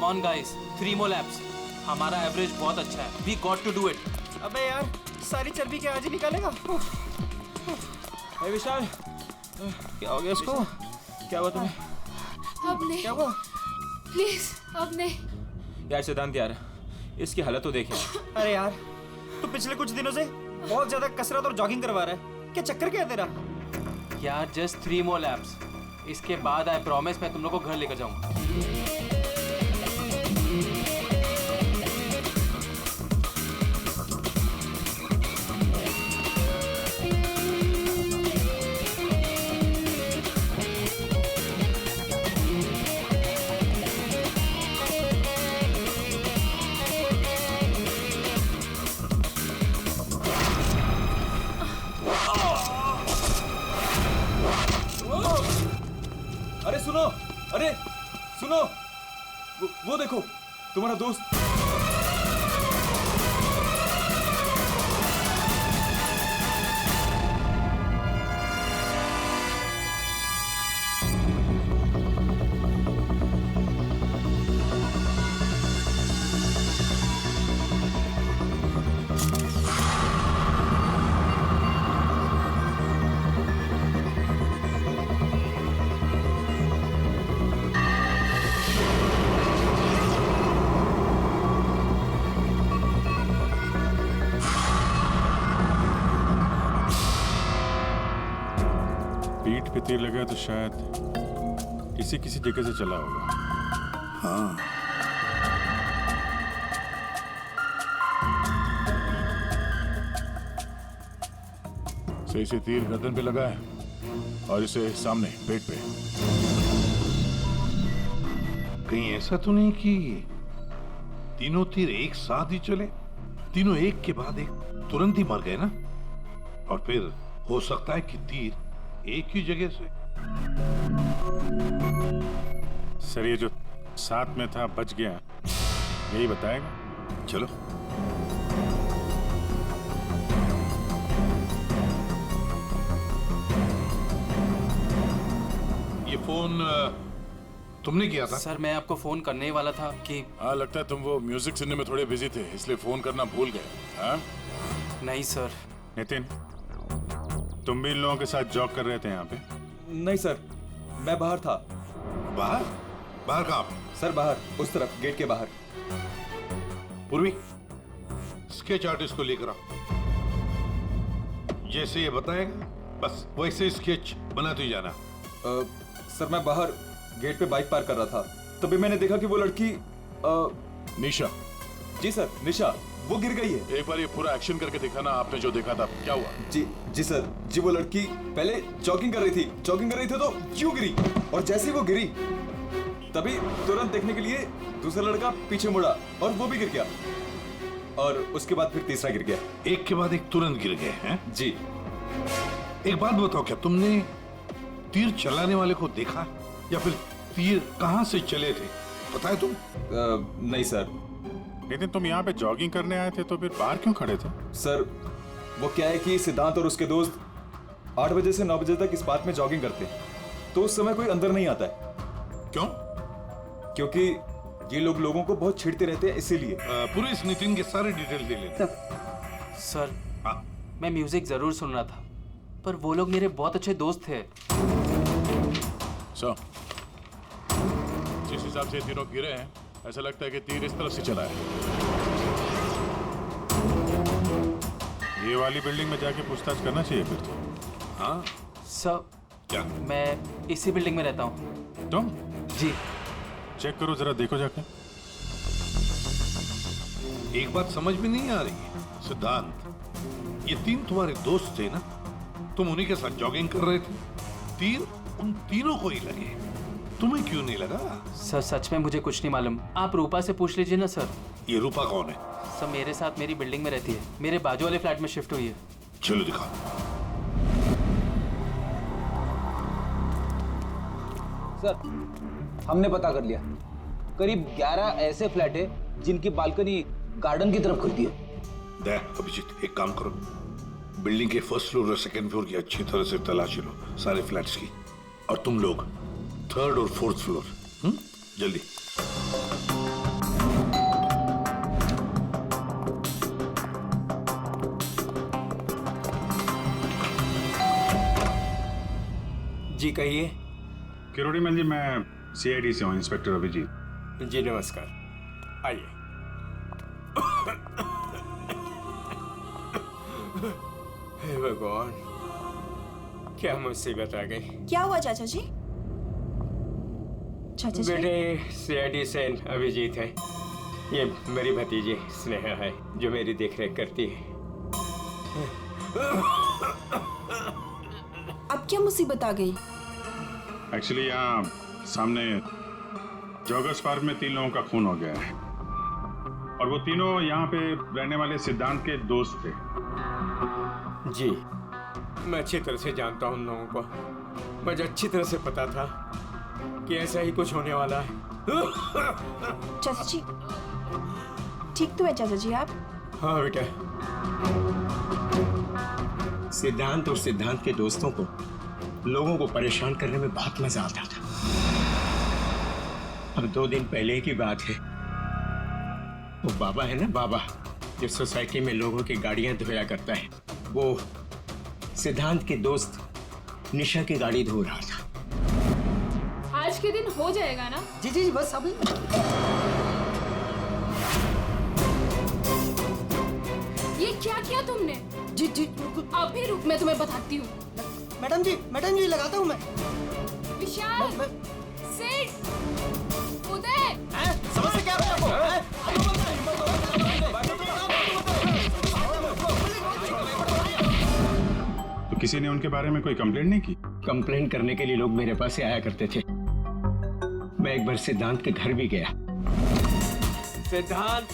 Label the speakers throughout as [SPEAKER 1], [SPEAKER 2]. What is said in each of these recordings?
[SPEAKER 1] On guys, 3 more laps. हमारा average बहुत अच्छा है. We got to do it.
[SPEAKER 2] अबे यार, सारी चर्बी क्या आज ही निकालेगा? विशाल, क्या हो गया इसको? क्या हुआ तुम्हें?
[SPEAKER 3] अब नहीं.
[SPEAKER 2] क्या हुआ?
[SPEAKER 3] प्लीज अब नहीं.
[SPEAKER 2] यार सिद्धांत यार, इसकी हालत तो देखे. अरे यार, तू पिछले कुछ दिनों से बहुत ज्यादा कसरत और जॉगिंग करवा रहा है. क्या चक्कर क्या है तेरा?
[SPEAKER 1] यार जस्ट 3 more laps. इसके बाद आई प्रॉमिस मैं तुम लोग को घर लेकर जाऊंगा.
[SPEAKER 4] अरे सुनो, अरे सुनो, वो देखो तुम्हारा दोस्त.
[SPEAKER 5] पीठ पे तीर लगा तो शायद किसी जगह से चला होगा.
[SPEAKER 6] हाँ. सही से तीर गर्दन पे लगा है और इसे सामने पेट पे. कहीं ऐसा तो नहीं कि तीनों तीर एक साथ ही चले? तीनों एक के बाद एक तुरंत ही मर गए ना? और फिर हो सकता है कि तीर एक ही जगह से.
[SPEAKER 5] सर ये जो साथ में था बच गया, यही बताएगा.
[SPEAKER 6] चलो. ये फोन तुमने किया था?
[SPEAKER 1] सर मैं आपको फोन करने ही वाला था कि.
[SPEAKER 6] हाँ, लगता है तुम वो म्यूजिक सुनने में थोड़े बिजी थे, इसलिए फोन करना भूल गए. हाँ?
[SPEAKER 1] नहीं सर.
[SPEAKER 5] नितिन, तुम भी इन लोगों के साथ जॉग कर रहे थे यहाँ पे?
[SPEAKER 4] नहीं सर, मैं बाहर था.
[SPEAKER 6] बाहर? बाहर कहाँ पे?
[SPEAKER 4] सर बाहर, उस तरफ, गेट के बाहर.
[SPEAKER 6] पूर्वी, स्केच आर्टिस्ट को लेकर आओ. जैसे ये बताएगा बस वैसे स्केच बनाते ही जाना.
[SPEAKER 4] सर मैं बाहर गेट पे बाइक पार्क कर रहा था, तभी मैंने देखा कि वो लड़की
[SPEAKER 6] निशा.
[SPEAKER 4] जी सर, निशा, वो गिर गई है.
[SPEAKER 6] एक बार ये पूरा एक्शन करके दिखाना, आपने जो देखा था. क्या हुआ?
[SPEAKER 4] जी सर, जी वो लड़की पहले जॉगिंग कर रही थी तो यूं गिरी, और जैसे ही वो गिरी तभी तुरंत देखने के लिए दूसरा लड़का पीछे मुड़ा और वो भी गिर गया, और उसके बाद फिर तीसरा गिर गया.
[SPEAKER 6] एक के बाद एक तुरंत गिर गए हैं?
[SPEAKER 4] जी.
[SPEAKER 6] एक बात बताओ, क्या तुमने तीर चलाने वाले को देखा या फिर तीर कहां से चले थे, पता है तुम?
[SPEAKER 4] नहीं सर.
[SPEAKER 5] नितिन, तुम यहाँ पे जॉगिंग करने आए थे तो फिर बाहर क्यों खड़े थे?
[SPEAKER 4] सर वो क्या है कि सिद्धांत और उसके दोस्त 8 बजे से 9 बजे तक इस पार्क में जॉगिंग करते हैं, तो उस समय कोई अंदर नहीं आता है.
[SPEAKER 6] क्यों?
[SPEAKER 4] क्योंकि ये लोग लोगों को बहुत छेड़ते रहते हैं, इसीलिए.
[SPEAKER 6] पूरे इस नितिन के सारे डिटेल ले लेते.
[SPEAKER 1] सर
[SPEAKER 6] हाँ.
[SPEAKER 1] मैं म्यूजिक जरूर सुन रहा था, पर वो लोग मेरे बहुत अच्छे दोस्त थे.
[SPEAKER 6] जिस हिसाब से तीनों गिरे हैं, ऐसा लगता है कि तीर इस तरफ से चला है.
[SPEAKER 5] ये वाली बिल्डिंग में जाके पूछताछ करना चाहिए फिर तो.
[SPEAKER 6] हाँ?
[SPEAKER 1] सर
[SPEAKER 6] क्या?
[SPEAKER 1] मैं इसी बिल्डिंग में रहता हूँ.
[SPEAKER 5] तुम
[SPEAKER 1] जी.
[SPEAKER 5] चेक करो जरा, देखो जाके.
[SPEAKER 6] एक बात समझ में नहीं आ रही है सिद्धांत, ये तीन तुम्हारे दोस्त थे ना, तुम उन्हीं के साथ जॉगिंग कर रहे थे, तीर उन तीनों को ही लगे, तुम्हें क्यों नहीं लगा?
[SPEAKER 1] सर सच में मुझे कुछ नहीं मालूम, आप रूपा से पूछ लीजिए ना सर.
[SPEAKER 6] ये रूपा कौन है?
[SPEAKER 1] सर मेरे साथ मेरी बिल्डिंग में रहती है, मेरे बाजू वाले फ्लैट में शिफ्ट हुई है.
[SPEAKER 6] चलो दिखाओ.
[SPEAKER 7] सर हमने पता कर लिया, करीब 11 ऐसे फ्लैट है जिनकी बालकनी गार्डन की तरफ खुलती है.
[SPEAKER 6] देख अभिजीत, एक काम करो, बिल्डिंग के फर्स्ट फ्लोर और सेकंड फ्लोर की अच्छी तरह से तलाशी लो, सारे फ्लैट्स की, और तुम लोग थर्ड और फोर्थ फ्लोर. जल्दी.
[SPEAKER 8] जी कहिए।
[SPEAKER 5] किरोड़ी मल जी, मैं सीआईडी से हूँ, इंस्पेक्टर अभिजीत।
[SPEAKER 8] जी नमस्कार, आइए। हे भगवान, क्या मुसीबत आ गई।
[SPEAKER 9] क्या हुआ चाचा जी? चाचा जी
[SPEAKER 8] बेटे, सीआईडी से अभिजीत है। ये मेरी भतीजी स्नेहा है जो मेरी देखरेख करती है।
[SPEAKER 9] अब क्या मुसीबत आ गई?
[SPEAKER 5] एक्चुअली यहाँ सामने जॉगर्स पार्क में 3 लोगों का खून हो गया है, और वो तीनों यहाँ पे रहने वाले सिद्धांत के दोस्त थे।
[SPEAKER 8] जी, मैं अच्छी तरह से जानता हूँ उन लोगों को। मुझे अच्छी तरह से पता था कि ऐसा ही कुछ होने वाला है।
[SPEAKER 9] चाचा जी ठीक तो है चाचा जी आप?
[SPEAKER 8] हाँ बेटा।
[SPEAKER 10] सिद्धांत और सिद्धांत के दोस्तों को लोगों को परेशान करने में बहुत मजा आता था। अब 2 दिन पहले की बात है, वो बाबा है ना, बाबा जो सोसाइटी में लोगों की गाड़ियां धोया करता है, वो सिद्धांत के दोस्त निशा की गाड़ी धो रहा था।
[SPEAKER 3] आज के दिन हो जाएगा ना?
[SPEAKER 11] जी जी बस अभी।
[SPEAKER 3] ये क्या किया तुमने?
[SPEAKER 11] जी जी
[SPEAKER 3] अभी रुक, मैं तुम्हें बताती हूँ।
[SPEAKER 11] मैडम जी लगाता हूँ मैं।
[SPEAKER 3] विशाल, सिड, उदय,
[SPEAKER 11] समझ क्या
[SPEAKER 5] तो किसी ने उनके बारे में कोई कंप्लेंट नहीं की?
[SPEAKER 10] कंप्लेंट करने के लिए लोग मेरे पास से आया करते थे। मैं एक बार सिद्धांत के घर भी गया।
[SPEAKER 8] सिद्धांत,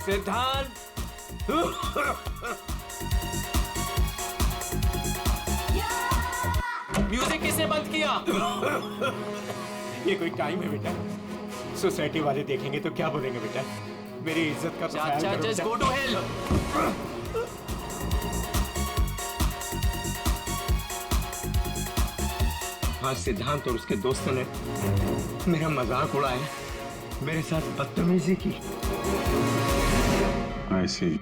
[SPEAKER 8] सिद्धांत,
[SPEAKER 1] म्यूजिक किसने बंद किया?
[SPEAKER 8] ये कोई टाइम है बेटा? सोसाइटी वाले देखेंगे तो क्या बोलेंगे बेटा? मेरी इज्जत का तो ख्याल
[SPEAKER 1] चाचा,
[SPEAKER 8] करो
[SPEAKER 1] जस्ट
[SPEAKER 8] बेटा।
[SPEAKER 1] Go to hell.
[SPEAKER 10] हाँ, सिद्धांत और उसके दोस्तों ने मेरा मजाक उड़ाया, मेरे साथ बदतमीजी की।
[SPEAKER 5] I see।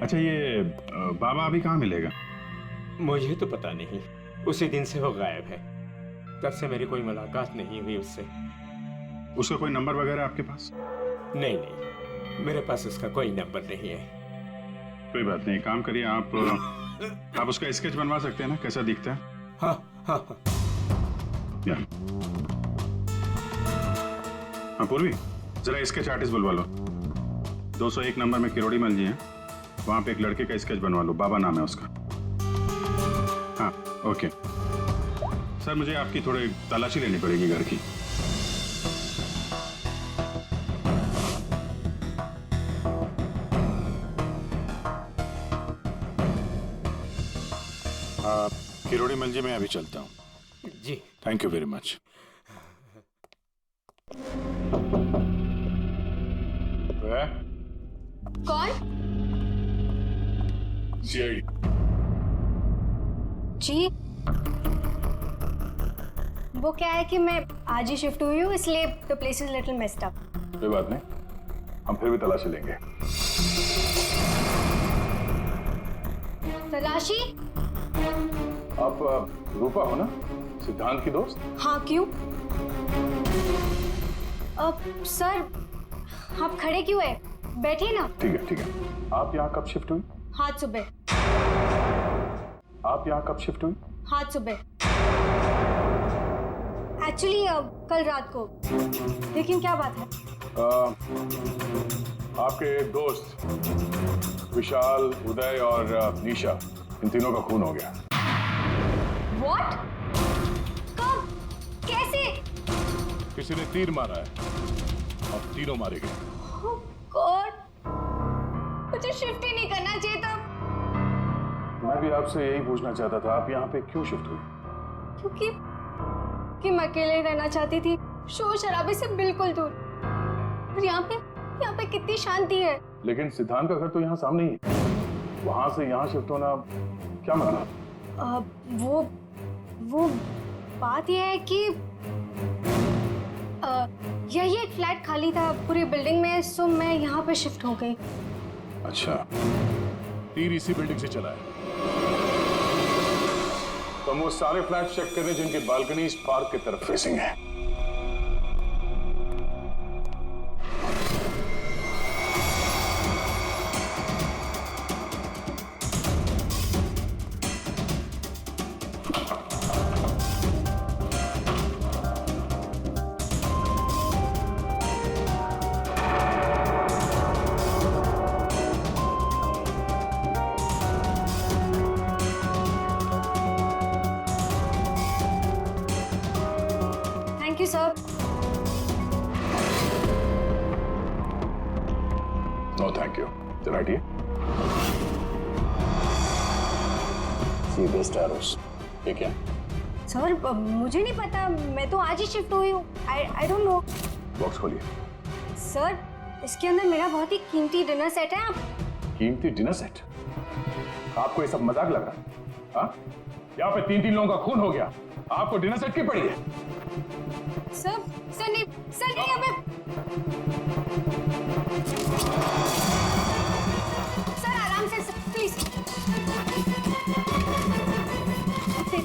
[SPEAKER 5] अच्छा, ये बाबा अभी कहाँ मिलेगा?
[SPEAKER 8] मुझे तो पता नहीं, उसी दिन से वो गायब है। तब से मेरी कोई मुलाकात नहीं हुई उससे।
[SPEAKER 5] उसका कोई नंबर वगैरह आपके पास?
[SPEAKER 8] नहीं नहीं, मेरे पास उसका कोई नंबर नहीं है।
[SPEAKER 5] कोई बात नहीं, काम करिए, आप उसका स्केच बनवा सकते हैं ना, कैसा दिखता है?
[SPEAKER 8] हाँ हाँ हाँ।
[SPEAKER 5] या। हाँ पूर्वी, जरा स्केच आर्टिस्ट बुलवा लो। 201 नंबर में किरोड़ी मल जी हैं, वहां पे एक लड़के का स्केच बनवा लो, बाबा नाम है उसका। हाँ ओके सर, मुझे आपकी थोड़ी तलाशी लेनी पड़ेगी घर की। किरोड़ी मल जी, मैं अभी चलता हूँ।
[SPEAKER 8] जी
[SPEAKER 5] थैंक यू वेरी मच।
[SPEAKER 3] कौन?
[SPEAKER 5] सीआईडी।
[SPEAKER 12] जी, वो क्या है कि मैं आज ही शिफ्ट हुई हूँ, इसलिए the place is little messed up.
[SPEAKER 5] कोई बात नहीं, हम फिर भी तलाशी लेंगे।
[SPEAKER 12] तलाशी?
[SPEAKER 5] आप रूपा हो ना, सिद्धांत की दोस्त?
[SPEAKER 12] हाँ, क्यों? सर, आप खड़े क्यों है? बैठिए ना।
[SPEAKER 5] ठीक है। आप यहाँ कब शिफ्ट हुई?
[SPEAKER 12] आज सुबह।
[SPEAKER 5] आप यहाँ कब शिफ्ट हुई?
[SPEAKER 12] आज सुबह। एक्चुअली कल रात को। लेकिन क्या बात है?
[SPEAKER 5] आपके दोस्त विशाल, उदय और निशा, इन तीनों का खून हो गया।
[SPEAKER 12] What? कब? कैसे?
[SPEAKER 5] किसी ने तीर मारा है और तीनों मारे गए।
[SPEAKER 12] Oh God! मुझे शिफ्ट ही नहीं करना चाहिए था।
[SPEAKER 5] मैं भी आपसे यही पूछना चाहता था, आप यहाँ पे क्यों शिफ्ट हुई?
[SPEAKER 12] क्योंकि मैं अकेले रहना चाहती थी, शोर शराबे से बिल्कुल दूर। और यहाँ पे कितनी शांति है।
[SPEAKER 5] लेकिन सिद्धांत का घर तो यहाँ सामने ही है, वहां से यहाँ शिफ्ट होना क्या मतलब?
[SPEAKER 12] वो बात यह है कि यही एक फ्लैट खाली था पूरी बिल्डिंग में, सो मैं यहाँ पे शिफ्ट हो गई।
[SPEAKER 5] अच्छा,
[SPEAKER 6] तीर इसी बिल्डिंग से चला है।
[SPEAKER 5] तो हम वो सारे फ्लैट चेक कर रहे हैं जिनकी बालकनी इस पार्क की तरफ फेसिंग है।
[SPEAKER 12] Thank you sir.
[SPEAKER 5] No thank you. चल हटिए। See best arrows. ये क्या?
[SPEAKER 12] सर मुझे नहीं पता, मैं तो आज ही शिफ्ट हुई हूँ। I don't know.
[SPEAKER 5] बॉक्स खोलिए।
[SPEAKER 12] सर इसके अंदर मेरा बहुत ही कीमती डिनर सेट है। आप
[SPEAKER 5] कीमती डिनर सेट? आपको ये सब मजाक लग रहा है? हाँ? यहाँ पे 3-3 लोगों का खून हो गया, आपको डिनर सेट की पड़ी है?
[SPEAKER 12] सर नहीं अबे सर आराम से प्लीज।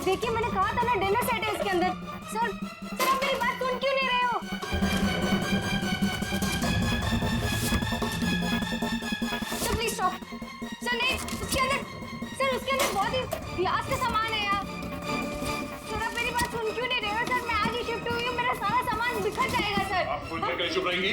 [SPEAKER 12] देखिए मैंने कहा था ना डिनर सेट है इसके अंदर। सर आप मेरी बात सुन क्यों नहीं रहे हो? Sir please stop. सर नहीं उसके अंदर बहुत ही ग्लास का सामान है यार। सर आप मेरी बात सुन क्यों नहीं रहे हो? सर मैं आज ही शिफ्ट हुई हूँ, मेरा सारा सामान बिखर जाएगा सर।
[SPEAKER 5] आप फुल करके चुप रहेंगी?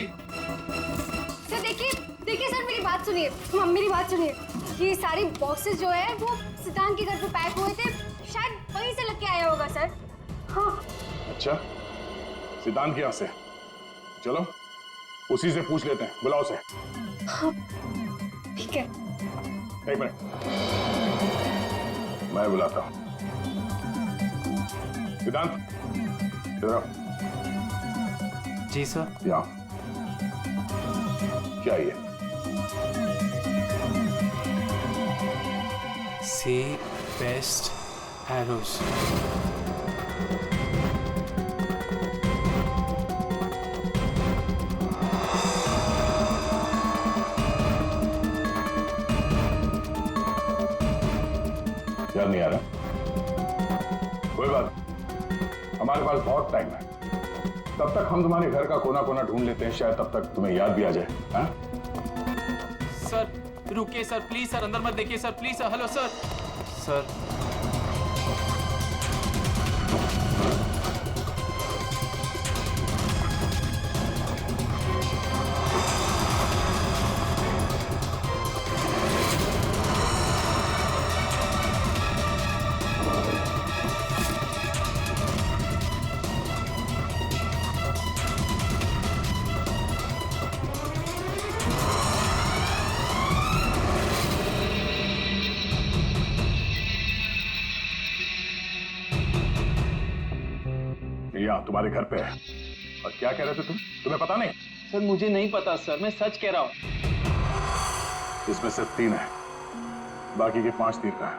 [SPEAKER 12] सर देखिए सर मेरी बात सुनिए। मेरी बात सुनिए। ये सारी बॉक्सेस जो है वो सिद्धांत के घर पे पैक हुए थे, शायद वहीं से लग के आया होगा सर। हाँ।
[SPEAKER 5] अच्छा, सिद्धांत के यहाँ से? चलो उसी से पूछ लेते हैं, बुलाओ उसे।
[SPEAKER 12] हाँ, ठीक है।
[SPEAKER 5] एक मिनट, मैं बुलाता हूँ। सिद्धांत इधर आओ।
[SPEAKER 1] जी सर।
[SPEAKER 5] यहाँ क्या है ये?
[SPEAKER 1] सी बेस्ट एरोस।
[SPEAKER 5] याद नहीं आ रहा? कोई बात, हमारे पास बहुत टाइम है। तब तक हम तुम्हारे घर का कोना कोना ढूंढ लेते हैं, शायद तब तक तुम्हें याद भी आ जाए। हाँ?
[SPEAKER 1] सर रुकिए सर, प्लीज सर, अंदर मत देखिए sir, please sir. Hello sir. Sir
[SPEAKER 5] यहाँ तुम्हारे घर पे है। और क्या कह रहे थे तुम? तुम्हें पता नहीं?
[SPEAKER 1] सर मुझे नहीं पता सर, मैं सच कह रहा हूँ।
[SPEAKER 5] इसमें सिर्फ 3 है, बाकी के 5 तीर का है।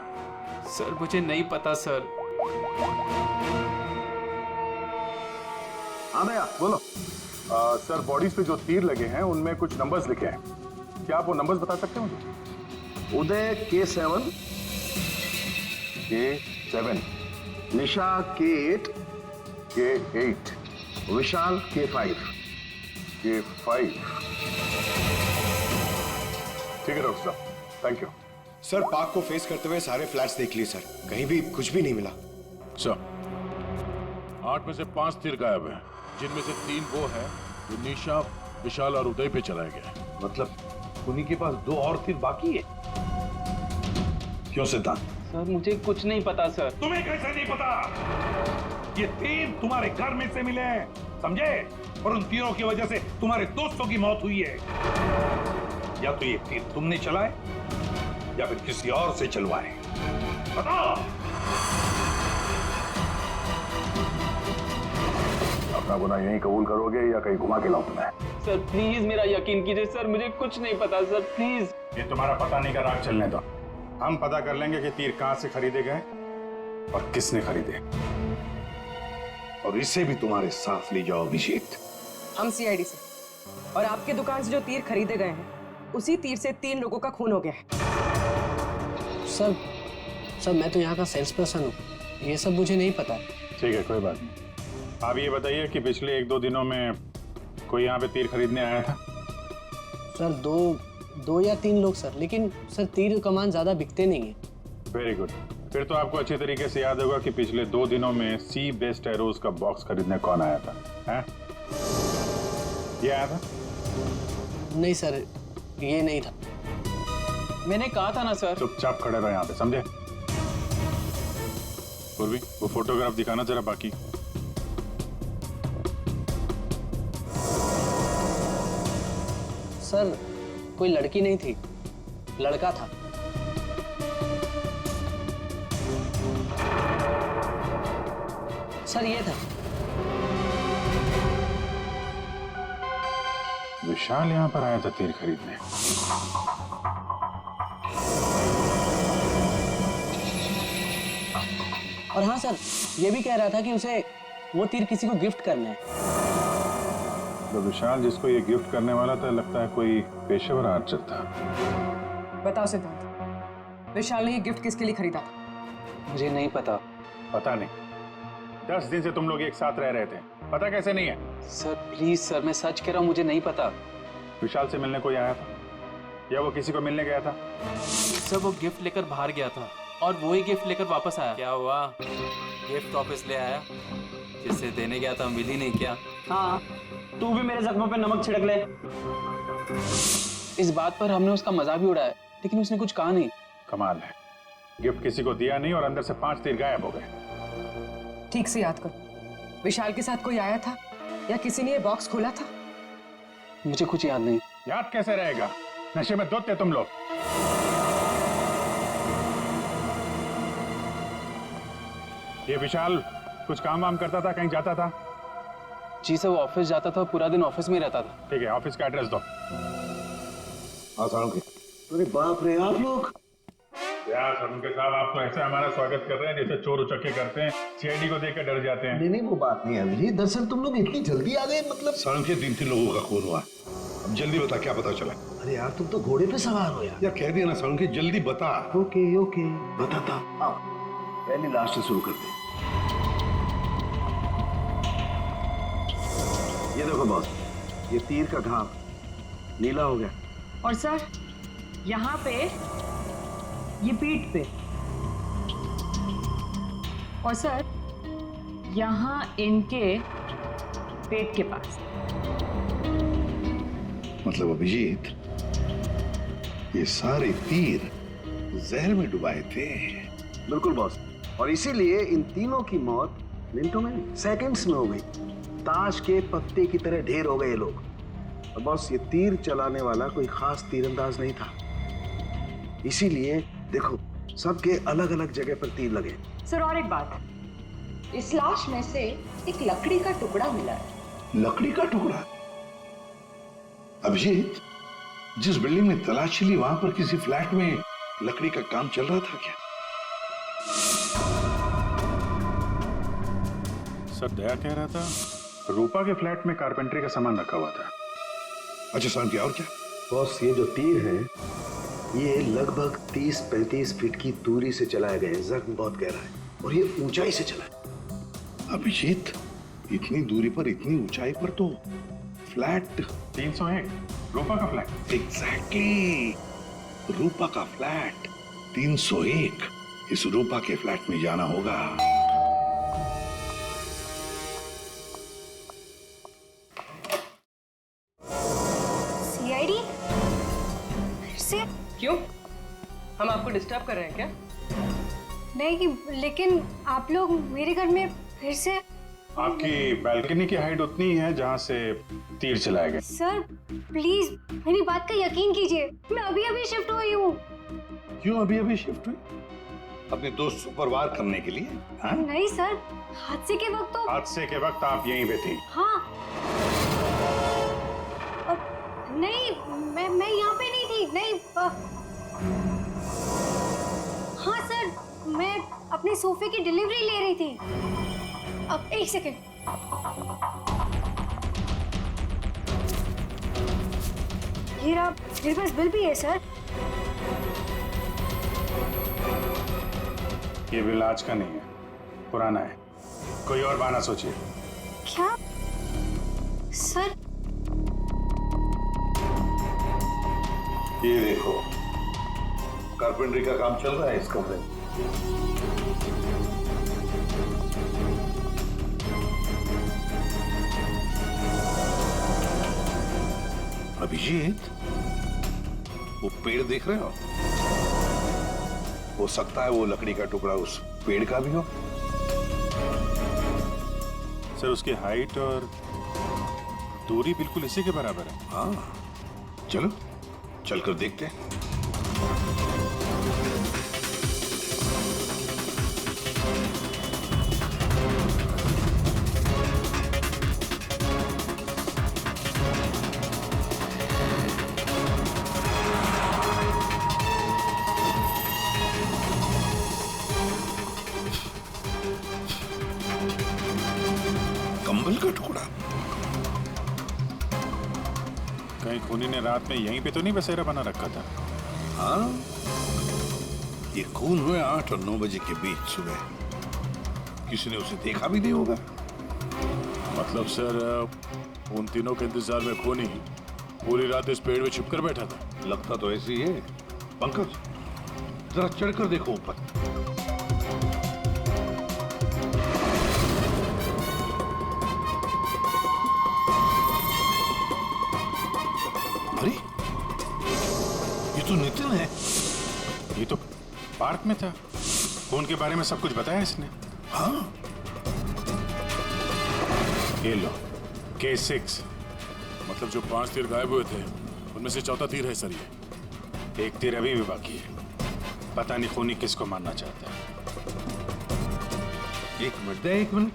[SPEAKER 1] सर मुझे नहीं पता सर।
[SPEAKER 5] हाँ भैया बोलो। सर बॉडीज पे जो तीर लगे हैं उनमें कुछ नंबर्स लिखे हैं, क्या आप वो नंबर्स बता सकते हैं मुझे?
[SPEAKER 13] उदय K7,
[SPEAKER 5] K7,
[SPEAKER 13] निशा K8,
[SPEAKER 5] K8,
[SPEAKER 13] विशाल K5।
[SPEAKER 5] K5। ठीक है डॉक्टर साहब, थैंक यू।
[SPEAKER 14] सर पार्क को फेस करते हुए सारे फ्लैट्स देख लिए सर, कहीं भी कुछ भी नहीं मिला।
[SPEAKER 6] सर 8 में से 5 तीर गायब है, जिनमें से 3 वो है जो निशा, विशाल और उदय पे चलाया गया है।
[SPEAKER 14] मतलब उन्हीं के पास 2 और तीर बाकी है। क्यों सिद्धांत?
[SPEAKER 1] सर मुझे कुछ नहीं पता सर।
[SPEAKER 6] तुम्हें कैसे नहीं पता? ये तीर तुम्हारे घर में से मिले हैं, समझे? और उन तीरों की वजह से तुम्हारे दोस्तों की मौत हुई है। या तो ये तीर तुमने चलाए या फिर किसी और से चलवाए, बताओ।
[SPEAKER 5] अपना गुनाह यहीं कबूल करोगे या कहीं घुमा के लाऊं तुम्हें?
[SPEAKER 1] सर प्लीज मेरा यकीन कीजिए सर, मुझे कुछ नहीं पता सर, प्लीज।
[SPEAKER 5] ये तुम्हारा पता नहीं का राग चलने दो, हम पता कर लेंगे कि तीर कहां से खरीदे गए और किसने खरीदे।
[SPEAKER 14] और इसे भी तुम्हारे साथ ले जाओ अभिजीत।
[SPEAKER 15] हम सीआईडी से, और आपके दुकान से जो तीर खरीदे गए हैं उसी तीर से 3 लोगों का खून हो गया है। सर मैं तो यहाँ का सेल्स पर्सन हूँ, ये सब मुझे नहीं पता।
[SPEAKER 5] ठीक है, कोई बात नहीं। आप ये बताइए कि पिछले 1-2 दिनों में कोई यहाँ पे तीर खरीदने आया था?
[SPEAKER 15] सर दो या 3 लोग सर, लेकिन सर तीर कमान ज़्यादा बिकते नहीं है।
[SPEAKER 5] Very good. फिर तो आपको अच्छे तरीके से याद होगा कि पिछले 2 दिनों में सी बेस्ट एरोज का बॉक्स खरीदने कौन आया था? हैं? ये आया था?
[SPEAKER 15] नहीं सर, ये नहीं था।
[SPEAKER 1] मैंने कहा था ना सर।
[SPEAKER 5] चुपचाप खड़े रहो यहाँ पे, समझे? पूर्वी, वो फोटोग्राफ दिखाना जरा बाकी।
[SPEAKER 15] सर कोई लड़की नहीं थी, लड़का था। सर ये था।
[SPEAKER 5] विशाल यहाँ पर आया था तीर खरीदने।
[SPEAKER 15] और हाँ सर, ये भी कह रहा था कि उसे वो तीर किसी को गिफ्ट करना है।
[SPEAKER 5] तो विशाल जिसको ये गिफ्ट करने वाला था, लगता है कोई पेशेवर आर्चर था।
[SPEAKER 16] बताओ सिद्धांत, विशाल ने ये गिफ्ट किसके लिए खरीदा था?
[SPEAKER 15] मुझे नहीं पता।
[SPEAKER 5] पता नहीं? 10 दिन से तुम लोग एक साथ रह रहे थे, पता कैसे नहीं है?
[SPEAKER 15] सर प्लीज सर, मैं सच कह रहा हूँ, मुझे नहीं पता।
[SPEAKER 5] विशाल से मिलने कोई आया था या वो किसी को मिलने गया था?
[SPEAKER 1] सर वो गिफ्ट लेकर बाहर गया था और वो ही गिफ्ट लेकर वापस आया। क्या हुआ? गिफ्ट वापस ले आया? जिससे देने गया था मिल ही नहीं क्या?
[SPEAKER 2] हाँ, तू भी मेरे जख्मों पे नमक छिड़क ले।
[SPEAKER 15] इस बात पर हमने उसका मजाक भी उड़ाया, लेकिन उसने कुछ कहा नहीं।
[SPEAKER 5] कमाल है, गिफ्ट किसी को दिया नहीं और अंदर से 5 तीर गायब हो गए।
[SPEAKER 16] ठीक से याद करो, विशाल के साथ कोई आया था या किसी ने ये बॉक्स खोला था?
[SPEAKER 15] मुझे कुछ याद नहीं।
[SPEAKER 5] याद कैसे रहेगा? नशे में धुत थे तुम लोग। ये विशाल कुछ काम वाम करता था, कहीं जाता था?
[SPEAKER 15] जी सर, वो ऑफिस जाता था, पूरा दिन ऑफिस में ही रहता था।
[SPEAKER 5] ठीक है, ऑफिस का एड्रेस दो।
[SPEAKER 13] अरे बाप रे, आप लोग
[SPEAKER 5] यार सरुणके साहब, आप तो ऐसे हमारा स्वागत कर रहे हैं जैसे चोर उचक्के करते हैं, सीआईडी को देखकर डर जाते हैं।
[SPEAKER 13] नहीं, वो बात नहीं है अभिजीत। दरअसल तुम लोग इतनी जल्दी आ गए, मतलब
[SPEAKER 6] सड़क के 3 लोगों का खून हुआ। अब जल्दी बता, क्या पता चला?
[SPEAKER 13] अरे यार, तुम तो घोड़े पे सवार हो यार।
[SPEAKER 6] कह दिया ना सड़क, जल्दी बता।
[SPEAKER 13] ओके बताता। आओ, पहले लास्ट से शुरू करते हैं। ये देखो बॉस, ये तीर का घाव नीला हो गया।
[SPEAKER 16] और सर यहाँ पे, ये पीठ पे, और सर यहाँ इनके पेट के पास।
[SPEAKER 6] मतलब अभिजीत, ये सारे तीर जहर में डुबाए थे।
[SPEAKER 13] बिल्कुल बॉस, और इसीलिए इन तीनों की मौत मिनटों में नहीं, सेकंड्स में हो गई। ताश के पत्ते की तरह ढेर हो गए लोग। और बॉस, ये तीर चलाने वाला कोई खास तीरंदाज नहीं था, इसीलिए देखो सबके अलग अलग जगह पर तीर लगे।
[SPEAKER 16] सर और एक बात,
[SPEAKER 17] इस लाश में से एक लकड़ी का टुकड़ा मिला है।
[SPEAKER 6] लकड़ी का टुकड़ा? अभिजीत, जिस बिल्डिंग में तलाशी ली, वहां पर किसी फ्लैट में लकड़ी का काम चल रहा था क्या?
[SPEAKER 5] सर दया कह रहा था रूपा के फ्लैट में कारपेंटरी का सामान रखा हुआ था।
[SPEAKER 6] अच्छा साहब, क्या और क्या?
[SPEAKER 13] बॉस, ये जो तीर है ये लगभग 30-35 फीट की दूरी से चलाए गए। जख्म बहुत गहरा है और ये ऊंचाई से चला है।
[SPEAKER 6] अभिजीत, इतनी दूरी पर, इतनी ऊंचाई पर तो फ्लैट
[SPEAKER 5] 301 रूपा का फ्लैट।
[SPEAKER 6] एग्जैक्टली, रूपा का फ्लैट 301। इस रूपा के फ्लैट में जाना होगा।
[SPEAKER 12] सीआईडी? फिर से?
[SPEAKER 16] क्यों, हम आपको डिस्टर्ब कर रहे हैं क्या?
[SPEAKER 12] नहीं, लेकिन आप लोग मेरे घर में फिर से?
[SPEAKER 5] आपकी बालकनी की हाइट उतनी है जहां से तीर चलाए गए।
[SPEAKER 12] सर प्लीज मेरी बात का यकीन कीजिए, मैं अभी अभी शिफ्ट हुई हूँ।
[SPEAKER 6] क्यों अभी शिफ्ट हुई? अपने दोस्त को परवार करने के लिए? हाँ?
[SPEAKER 12] नहीं सर, हादसे के वक्त तो।
[SPEAKER 5] हादसे के वक्त आप यहीं पे थी?
[SPEAKER 12] हाँ। नहीं, मैं यहाँ पे नहीं थी। नहीं। हाँ सर, मैं अपने सोफे की डिलीवरी ले रही थी। अब एक सेकेंड। ये रहा, मेरे पास बिल भी है सर।
[SPEAKER 5] ये बिल आज का नहीं है, पुराना है। कोई और बहाना सोचिए।
[SPEAKER 12] क्या सर?
[SPEAKER 14] ये देखो, कारपेंटरी का काम चल रहा है इस कमरे में। अभिजीत, वो पेड़ देख रहे हो सकता है वो लकड़ी का टुकड़ा उस पेड़ का भी हो।
[SPEAKER 5] सर उसकी हाइट और दूरी बिल्कुल इसी के बराबर है।
[SPEAKER 14] हाँ, चलो चलकर देखते हैं। कंबल का टुकड़ा।
[SPEAKER 5] कहीं खूनी ने रात में यहीं पे तो नहीं बसेरा बना रखा था?
[SPEAKER 14] हाँ, ये खून हुए 8 और 9 बजे के बीच सुबह। किसी ने उसे देखा भी नहीं होगा।
[SPEAKER 6] मतलब सर उन तीनों के इंतजार में खूनी पूरी रात इस पेड़ में छिपकर बैठा था।
[SPEAKER 14] लगता तो ऐसे ही है। पंकज, जरा चढ़कर देखो ऊपर। अरे, ये तो नितिन है।
[SPEAKER 5] ये तो पार्क में था। खून के बारे में सब कुछ बताया इसने।
[SPEAKER 14] हाँ,
[SPEAKER 5] ये लो K6।
[SPEAKER 6] मतलब जो 5 तीर गायब हुए थे उनमें से चौथा तीर है सर ये।
[SPEAKER 5] एक तीर अभी भी बाकी है। पता नहीं खूनी किसको मारना चाहता है।
[SPEAKER 14] एक मिनट।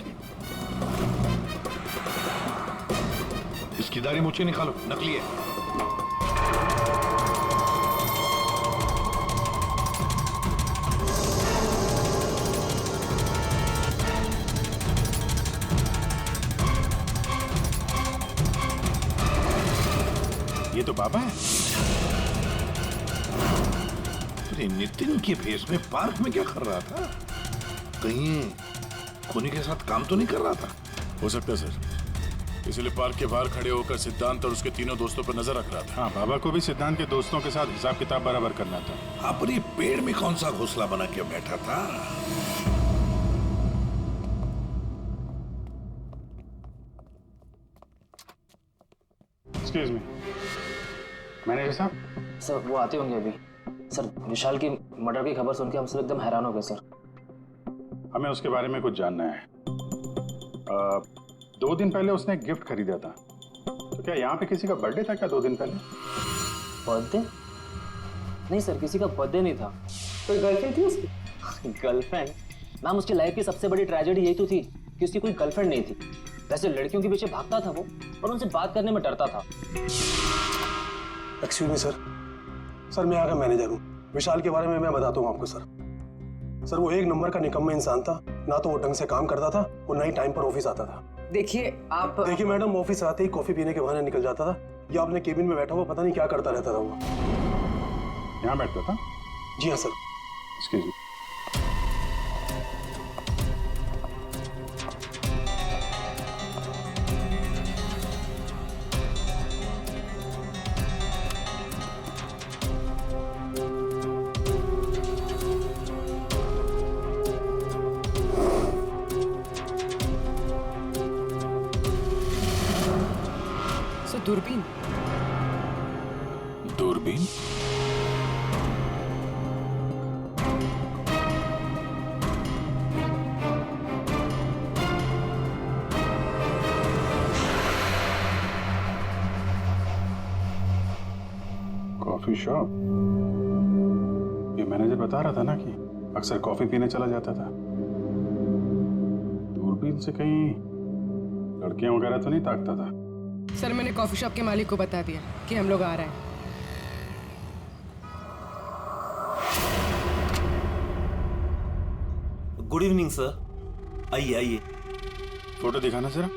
[SPEAKER 14] इसकी दाढ़ी मूछें निकालो, नकली है।
[SPEAKER 5] ये तो बाबा है।
[SPEAKER 14] अरे नितिन के फेस में पार्क में क्या कर रहा था? कहीं खूनी के साथ काम तो नहीं कर रहा था?
[SPEAKER 6] हो सकता है सर, इसलिए पार्क के बाहर खड़े होकर सिद्धांत और उसके तीनों दोस्तों पर नजर रख रहा था।
[SPEAKER 5] हाँ, बाबा को भी सिद्धांत के दोस्तों के साथ हिसाब किताब बराबर करना था।
[SPEAKER 14] हाँ, पर ये पेड़ में कौन सा घोंसला बना के बैठा था?
[SPEAKER 5] एक्सक्यूज मी, मैनेजर साहब।
[SPEAKER 18] सर वो आते होंगे अभी। सर विशाल की मर्डर की खबर सुन के हम सब एकदम हैरान हो गए सर।
[SPEAKER 5] हमें उसके बारे में कुछ जानना है। 2 दिन पहले उसने एक गिफ्ट खरीदा था, तो क्या यहाँ पे किसी का बर्थडे था क्या 2 दिन पहले?
[SPEAKER 18] बर्थडे? नहीं सर, किसी का बर्थडे नहीं था। कोई गर्लफ्रेंड थी उसकी? गर्लफ्रेंड? मैम, उसकी लाइफ की सबसे बड़ी ट्रेजेडी यही तो थी कि उसकी कोई गर्लफ्रेंड नहीं थी। वैसे लड़कियों के पीछे भागता था वो, और उनसे बात करने में डरता था।
[SPEAKER 19] Excuse me sir. सर मैं यहाँ का मैनेजर हूँ। विशाल के बारे में मैं बताता हूँ आपको सर। सर वो एक नंबर का निकम्मा इंसान था। ना तो वो ढंग से काम करता था और ना ही टाइम पर ऑफिस आता था।
[SPEAKER 16] देखिए आप।
[SPEAKER 19] देखिए मैडम, ऑफिस आते ही कॉफी पीने के बहाने निकल जाता था या अपने केबिन में बैठा हुआ पता नहीं क्या करता रहता था वो।
[SPEAKER 5] यहाँ बैठता था?
[SPEAKER 19] जी हाँ सर।
[SPEAKER 5] Excuse me.
[SPEAKER 16] दूरबीन?
[SPEAKER 14] दूरबीन?
[SPEAKER 5] Coffee shop? ये मैनेजर बता रहा था ना कि अक्सर कॉफी पीने चला जाता था। दूरबीन से कहीं लड़कियां वगैरह तो नहीं ताकता था?
[SPEAKER 16] सर मैंने कॉफी शॉप के मालिक को बता दिया कि हम लोग आ रहे हैं।
[SPEAKER 20] गुड इवनिंग सर, आइए आइए।
[SPEAKER 5] फोटो दिखाना जरा।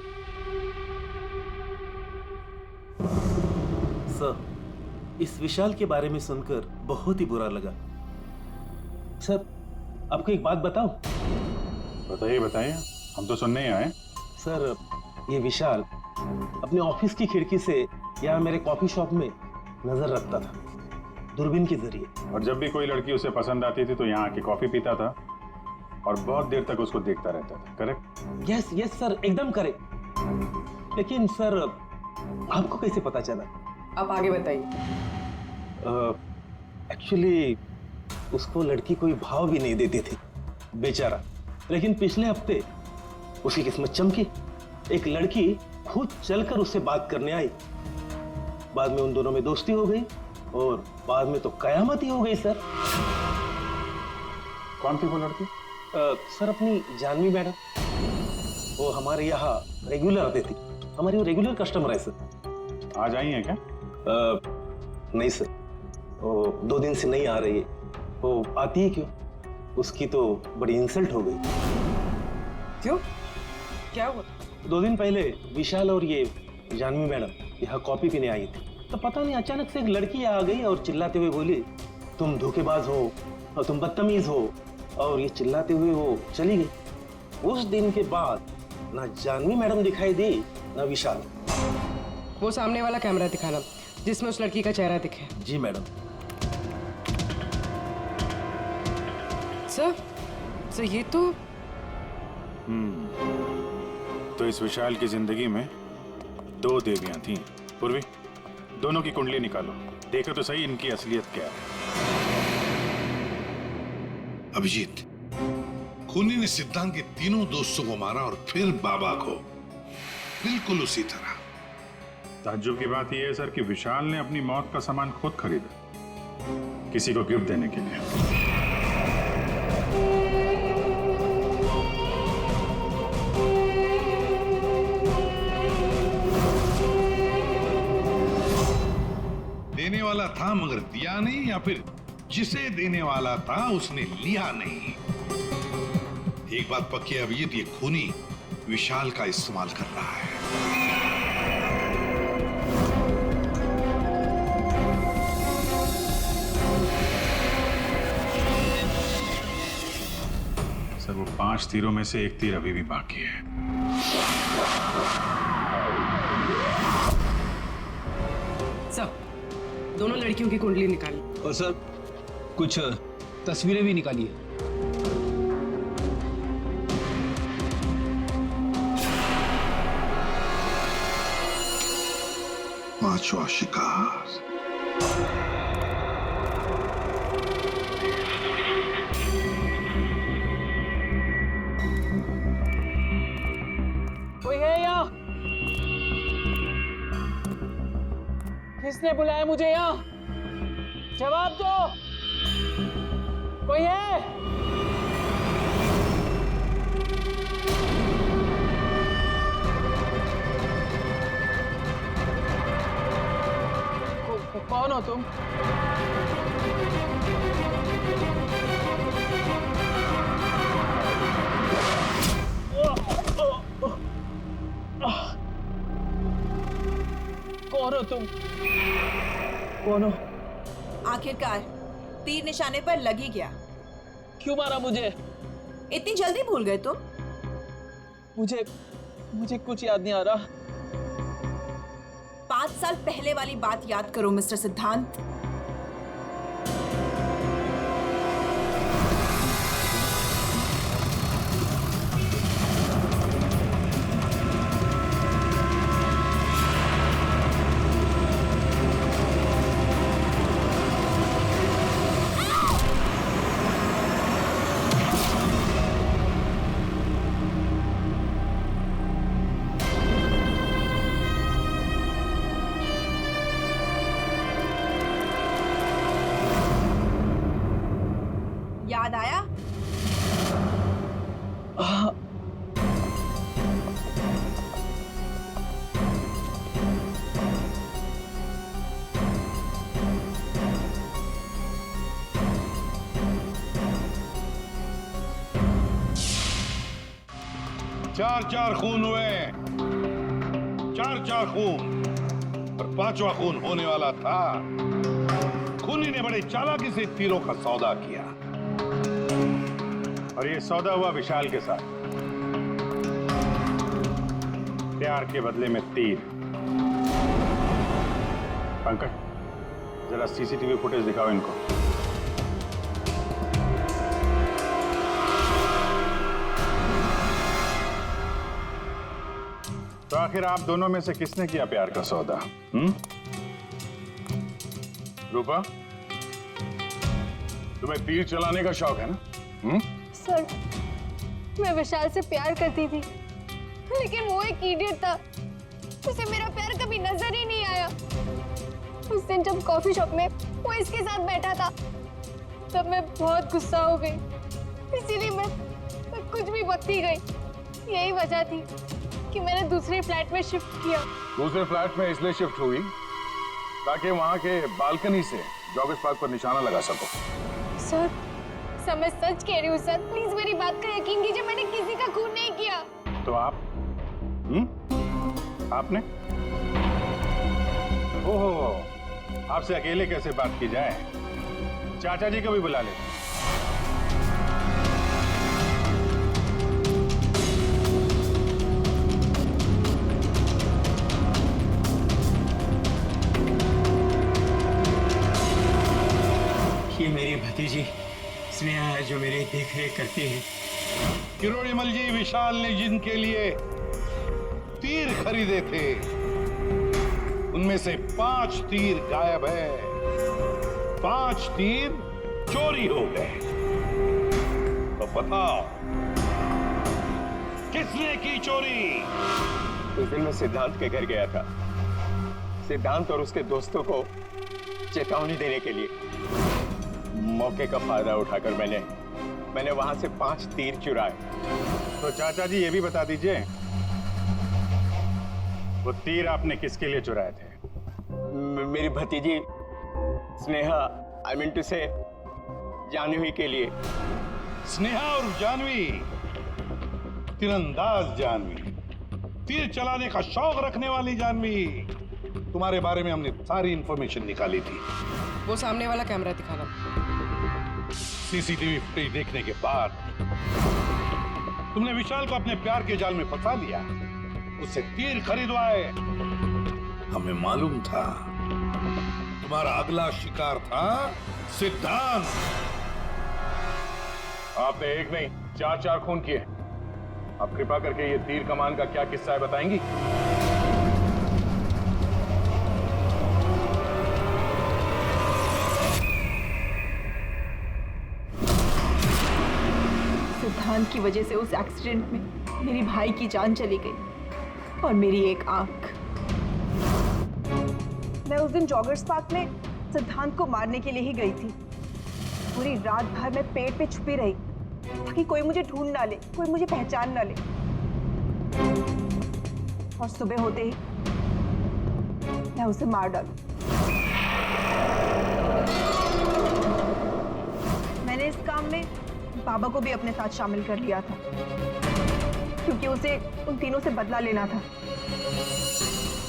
[SPEAKER 20] सर इस विशाल के बारे में सुनकर बहुत ही बुरा लगा। सर आपको एक बात बताऊं?
[SPEAKER 5] बताइए बताइए, हम तो सुनने ही आए।
[SPEAKER 20] सर, ये विशाल अपने ऑफिस की खिड़की से यहाँ मेरे कॉफी शॉप में नजर रखता था, दूरबीन के जरिए।
[SPEAKER 5] और जब भी कोई लड़की उसे पसंद आती थी तो यहाँ आके कॉफी पीता था और बहुत देर तक उसको देखता रहता था। करेक्ट?
[SPEAKER 20] यस यस सर, एकदम करेक्ट। लेकिन सर, आपको कैसे पता चला?
[SPEAKER 16] आप आगे बताइए।
[SPEAKER 20] एक्चुअली उसको लड़की कोई भाव भी नहीं देती थी बेचारा, लेकिन पिछले हफ्ते उसकी किस्मत चमकी। एक लड़की खुद चलकर उससे बात करने आई। बाद में उन दोनों में दोस्ती हो गई और बाद में तो कयामत ही हो गई सर।
[SPEAKER 5] कौन थी वो लड़की?
[SPEAKER 20] सर, अपनी जानवी मैडम। वो हमारे यहाँ रेगुलर आती थी, हमारी वो रेगुलर कस्टमर है सर।
[SPEAKER 5] आज आई है क्या?
[SPEAKER 20] नहीं सर, वो 2 दिन से नहीं आ रही है। वो आती है क्यों? उसकी तो बड़ी इंसल्ट हो गई।
[SPEAKER 16] क्यों? क्या हुआ?
[SPEAKER 20] 2 दिन पहले विशाल और ये जानवी मैडम यहाँ कॉफी पीने आई थी, तो पता नहीं अचानक से एक लड़की आ गई और चिल्लाते हुए बोली, तुम धोखेबाज हो और तुम बदतमीज हो, और ये चिल्लाते हुए वो चली गई। उस दिन के बाद ना जानवी मैडम दिखाई दी ना विशाल।
[SPEAKER 16] वो सामने वाला कैमरा दिखाना जिसमें उस लड़की का चेहरा दिखे।
[SPEAKER 20] जी मैडम।
[SPEAKER 16] सर ये तो
[SPEAKER 5] तो इस विशाल की जिंदगी में 2 देवियां थीं। पूर्वी, दोनों की कुंडली निकालो, देखो तो सही इनकी असलियत क्या है।
[SPEAKER 6] अभिजीत, खूनी ने सिद्धांत के तीनों दोस्तों को मारा और फिर बाबा को, बिल्कुल उसी तरह।
[SPEAKER 5] ताज्जुब की बात यह है सर कि विशाल ने अपनी मौत का सामान खुद खरीदा, किसी को गिफ्ट देने के लिए।
[SPEAKER 6] देने वाला था मगर दिया नहीं, या फिर जिसे देने वाला था उसने लिया नहीं। एक बात पक्की है अभिजीत, ये खूनी विशाल का इस्तेमाल कर रहा है।
[SPEAKER 5] सर, वो 5 तीरों में से 1 तीर अभी भी बाकी है।
[SPEAKER 16] सर, दोनों लड़कियों की कुंडली निकाली।
[SPEAKER 7] और सर, कुछ तस्वीरें भी निकाली है।
[SPEAKER 6] पांचवा शिकार।
[SPEAKER 15] कोई है यहाँ? किसने बुलाया मुझे यहाँ? जवाब दो। कोई है? कौन हो तुम? कौन हो तुम? कौन हो?
[SPEAKER 9] आखिरकार तीर निशाने पर लग ही गया।
[SPEAKER 15] क्यों मारा मुझे?
[SPEAKER 9] इतनी जल्दी भूल गए तुम?
[SPEAKER 15] मुझे कुछ याद नहीं आ रहा।
[SPEAKER 9] 5 साल पहले वाली बात याद करो मिस्टर सिद्धांत। याद आया?
[SPEAKER 6] चार खून हुए, 4 खून, और 5वां खून होने वाला था। खूनी ने बड़े चालाकी से तीरों का सौदा किया।
[SPEAKER 5] और ये सौदा हुआ विशाल के साथ, प्यार के बदले में तीर। पंकज, जरा सीसीटीवी फुटेज दिखाओ इनको। तो आखिर आप दोनों में से किसने किया प्यार का सौदा? रूपा, तुम्हें तीर चलाने का शौक है ना?
[SPEAKER 12] सर, मैं विशाल से प्यार करती थी, लेकिन वो एक इडियट था। उसे मेरा प्यार कभी नजर ही नहीं आया। उस दिन जब कॉफी शॉप में वो इसके साथ बैठा था, तब मैं बहुत गुस्सा हो गई। इसीलिए मैं कुछ भी बकती गई। यही वजह थी कि मैंने दूसरे फ्लैट में शिफ्ट किया।
[SPEAKER 5] दूसरे फ्लैट में इसलिए शिफ्ट हुई ताकि वहां के बालकनी से जॉगिंग पार्क पर निशाना लगा सको।
[SPEAKER 12] सर, मैं सच कह रही हूँ सर, प्लीज मेरी बात का यकीन कीजिए। मैंने किसी का खून नहीं किया।
[SPEAKER 5] तो आप? आपने? ओहो, आपसे अकेले कैसे बात की जाए? चाचा जी को भी बुला लेते।
[SPEAKER 10] ये मेरी भतीजी स्नेहा है जो मेरी देखरेख करती है।
[SPEAKER 6] किरोड़ीमल जी, विशाल ने जिनके लिए तीर खरीदे थे उनमें से 5 तीर गायब है। 5 तीर चोरी हो गए। तो बताओ किसने की चोरी?
[SPEAKER 10] उस दिन मैं सिद्धांत के घर गया था, सिद्धांत और उसके दोस्तों को चेतावनी देने के लिए। मौके का फायदा उठाकर मैंने वहां से 5 तीर चुराए।
[SPEAKER 5] तो चाचा जी ये भी बता दीजिए, वो तीर आपने किसके लिए चुराए थे?
[SPEAKER 10] मेरी भतीजी स्नेहा, आई मीन टू से जानवी के लिए।
[SPEAKER 6] स्नेहा और जानवी, तीरंदाज जानवी, तीर चलाने का शौक रखने वाली जानवी। तुम्हारे बारे में हमने सारी इंफॉर्मेशन निकाली थी।
[SPEAKER 16] वो सामने वाला कैमरा दिखाना।
[SPEAKER 6] सीसीटीवी फुटेज देखने के बाद तुमने विशाल को अपने प्यार के जाल में फंसा लिया, उससे तीर खरीदवाए। हमें मालूम था तुम्हारा अगला शिकार था सिद्धांत।
[SPEAKER 5] आपने एक नहीं 4 खून किए। आप कृपा करके ये तीर कमान का क्या किस्सा है बताएंगी?
[SPEAKER 9] सिद्धांत की वजह से उस एक्सीडेंट में मेरी भाई की जान चली गई और मेरी एक आंख। मैं उस दिन जॉगर्स पार्क में सिद्धांत को मारने के लिए ही गई थी। पूरी रात भर मैं पेड़ पे छुपी रही ताकि कोई मुझे ढूंढ ना ले, कोई मुझे पहचान ना ले। और सुबह होते ही मैं उसे मार डालूं। मैंने इस काम में बाबा को भी अपने साथ शामिल कर लिया था क्योंकि उसे उन तीनों से बदला लेना था।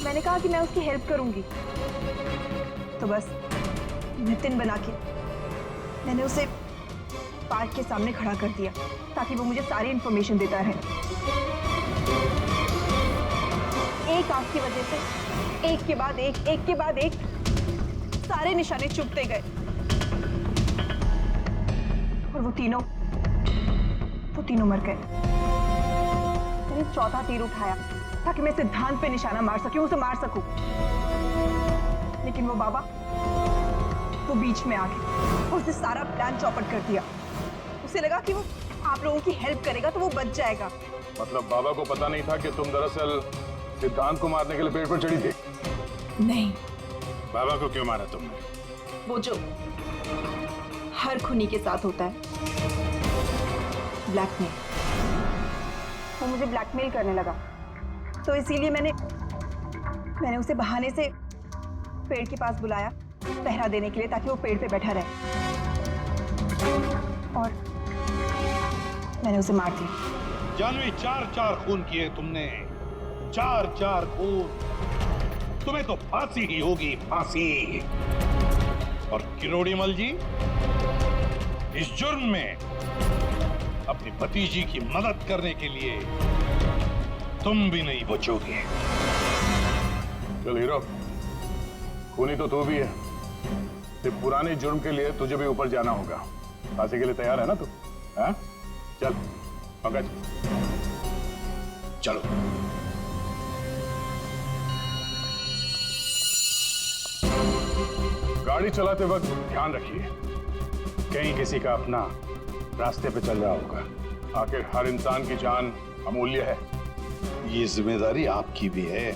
[SPEAKER 9] मैंने कहा कि मैं उसकी हेल्प करूंगी, तो बस नितिन बना के मैंने उसे पार्क के सामने खड़ा कर दिया ताकि वो मुझे सारी इंफॉर्मेशन देता रहे। एक आंख की वजह से एक के बाद एक सारे निशाने चुभते गए और वो तीनों मर गए। मैंने चौथा तीर उठाया ताकि मैं सिद्धांत पे निशाना मार सकूं, उसे मार सकूं। लेकिन वो बाबा वो बीच में आ गए और उसने सारा प्लान चौपट कर दिया। उसे लगा कि वो आप लोगों की हेल्प करेगा तो वो बच जाएगा।
[SPEAKER 5] मतलब बाबा को पता नहीं था कि तुम दरअसल सिद्धांत को मारने के लिए पेड़ पर चढ़ी थी?
[SPEAKER 9] नहीं।
[SPEAKER 5] बाबा को क्यों मारा तुमने?
[SPEAKER 9] वो जो हर खूनी के साथ होता है, ब्लैकमेल। वो मुझे ब्लैकमेल करने लगा, तो इसीलिए मैंने उसे बहाने से पेड़ के पास बुलाया पहरा देने के लिए ताकि वो पेड़ पे बैठा रहे, और मैंने उसे मार दिया।
[SPEAKER 6] जानवी, 4 खून किए तुमने, 4 खून। तुम्हें तो फांसी ही होगी, फांसी। और किरोड़ीमल जी, इस जुर्म में अपनी भतीजी की मदद करने के लिए तुम भी नहीं बचोगे।
[SPEAKER 5] चल हीरो, खूनी तो तू भी है, सिर्फ पुराने जुर्म के लिए तुझे भी ऊपर जाना होगा। फांसी के लिए तैयार है ना तू? हाँ? चल पकड़।
[SPEAKER 6] चलो।
[SPEAKER 5] गाड़ी चलाते वक्त ध्यान रखिए, कहीं किसी का अपना रास्ते पे चल रहा होगा। आखिर हर इंसान की जान अमूल्य है।
[SPEAKER 6] ये जिम्मेदारी आपकी भी है।